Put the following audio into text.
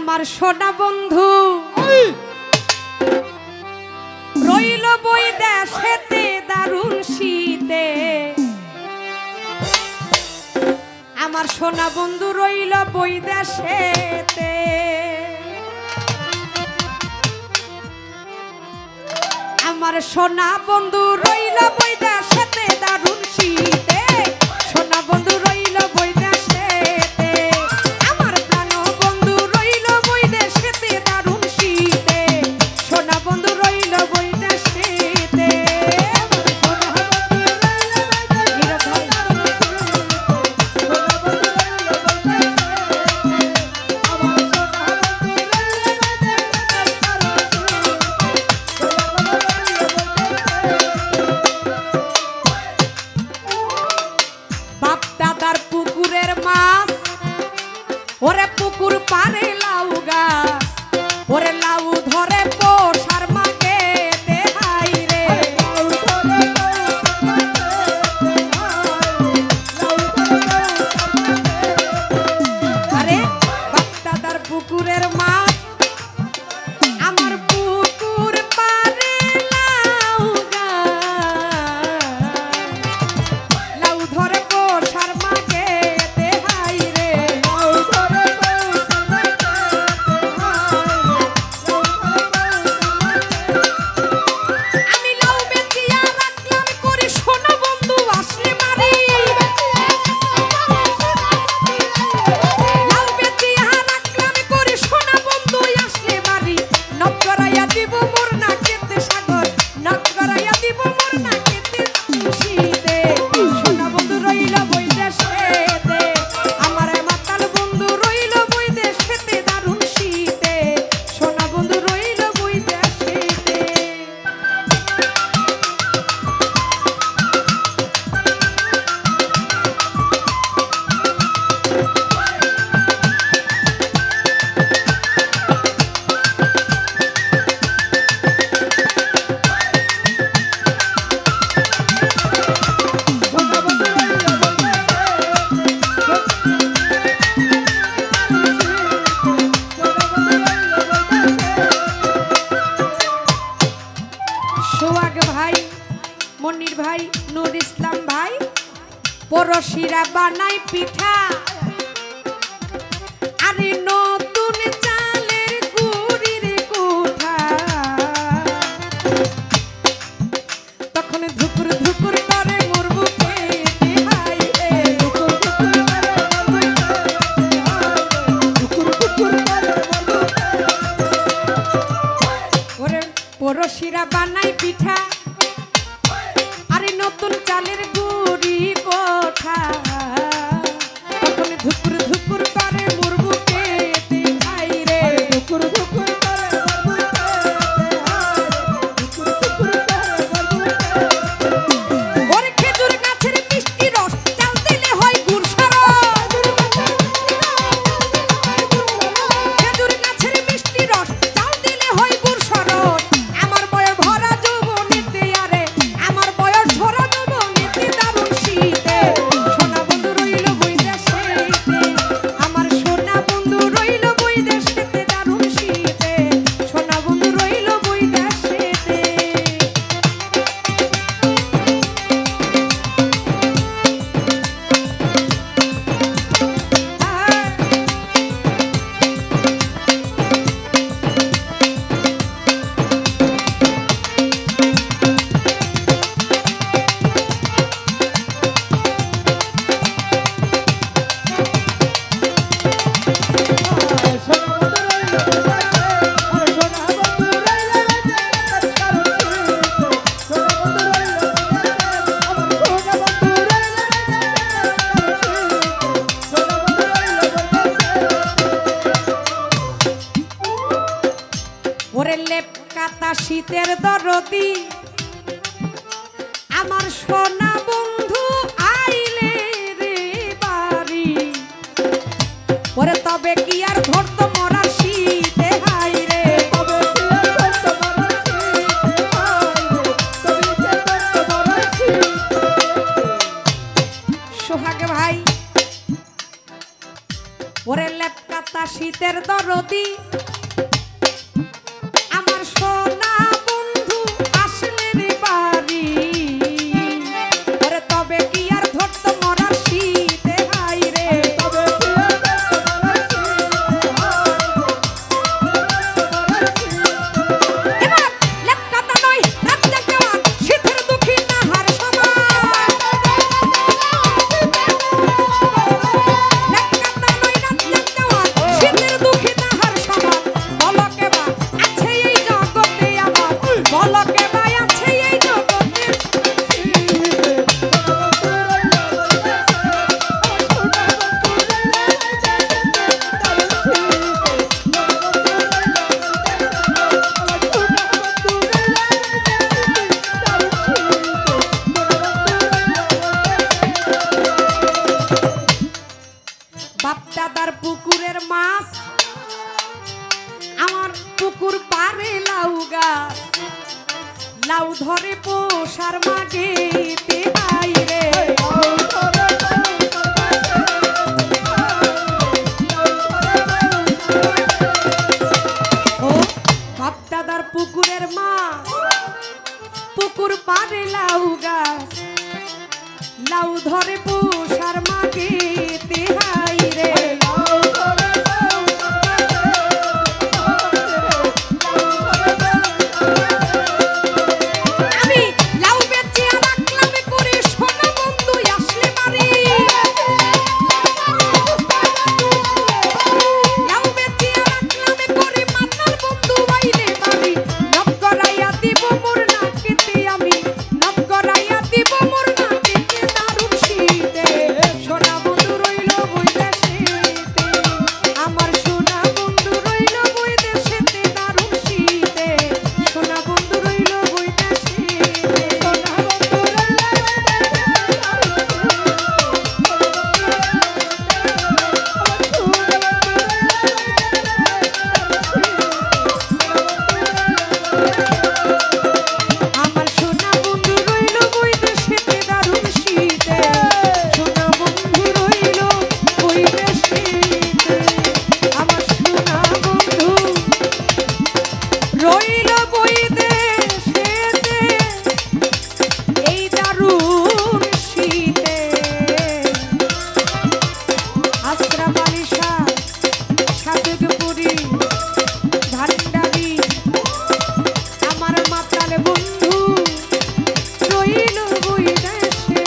আমার সোনা বন্ধু রইল বই দেশেতে দারুণ শীতে আমার সোনা বন্ধু রইল বই দেশেতে আমার সোনা বন্ধু রইল বই দেশেতে দারুণ শীতে সোনা বন্ধু রইল বই দেশেতে আমার প্রাণ বন্ধু রইল বই দেশেতে দারুণ শীতে সোনা বন্ধু রইল বই দেশেতে ওরে পুকুর পারে লাউ গাছ ওরে লাউ ধরে পোষার মাকে দেহাই রে আরে বাপ দাদার পুকুরের মাছ আমার পুকুর পারে লাউ গাছ লাউ ধরে পোষার মাকে দেহাই রে মনির ভাই নুর ইসলাম ভাই পরশিরা বানাই পিঠা আরে নতুন চালের গুড়ির কোঠা তখন ধুকুর ধুকুর করে মোর বুকে দেহাই রে ওরে পরশিরা বানাই পিঠা নতুন চালের গুড়ি কোঠা তখন ধুকুর ধুকুর করে মোর বুকে দেখাই রে ধুকুর ধুকুর ওরে খেজুর গাছের মিষ্টি রস চাল দিলে হয় গুড় সরস খেজুর গাছের মিষ্টি রস চাল দিলে হয় গুড় সরস আমার বয়ে ভরা যৌবনেতে আরে আমার বয়স ভরা যৌবনেতে দারুণ শীতে সোনা বন্ধু রইল বই দেশেতে আমার সোনা বন্ধু রইল বই দেশেতে দারুণ শীতে সোনা বন্ধু রইল বই দেশেতে ওরে লেপ কাতা শীতের দরদি আমার সোনা বন্ধু আইলে রে বাড়ি ওরে তবে কি আর ধরতো মরা শীতে হাই রে সোহাগ ভাই ওরে লেপ কাতা শীতের দর দরদি আমার সোনা বন্ধু আসলে রে বাড়ি ওরে তবে কি আর ধরত মরার শীতে হাই রে বাপদাদার পুকুরের মাছ আমার পুকুর পারে লাউ গাছ লাউ ধরে পোষার মাগে হাই রে ও বাপদাদার পুকুরের মাছ পুকুর পারে লাউ গাছ লাউ ধরে পোষার মাগে হাই রে আমি লাউ বেচে রাখলাম করে সোনা বন্ধু আসলে বাড়ি লাউ বেচে রাখলাম করে মাতার বন্ধু আইলে বাড়ি নব করাইয়া দিব মোর নাকেতে আমি নব করাইয়া দিব মোর নাকেতে দারুণ শীতে সোনা বন্ধু রইল বৈদেশেতে আমার সোনা বন্ধু রইল বৈদেশেতে দারুণ শীতে সোনা বন্ধু রইল বৈদেশেতে সোনা বন্ধু আমার সোনা বন্ধু রইল বৈদেশেতে দারুণ শীতে সোনা বন্ধু রইল বৈদেশেতে আমার সোনা বন্ধু রইল বৈদেশেতে এই দারুণ শীতে আশ্রাম আলী শাহ সাজুগপুরি ভান্ডারি আমার মাতাল বন্ধু রইল বৈদেশেতে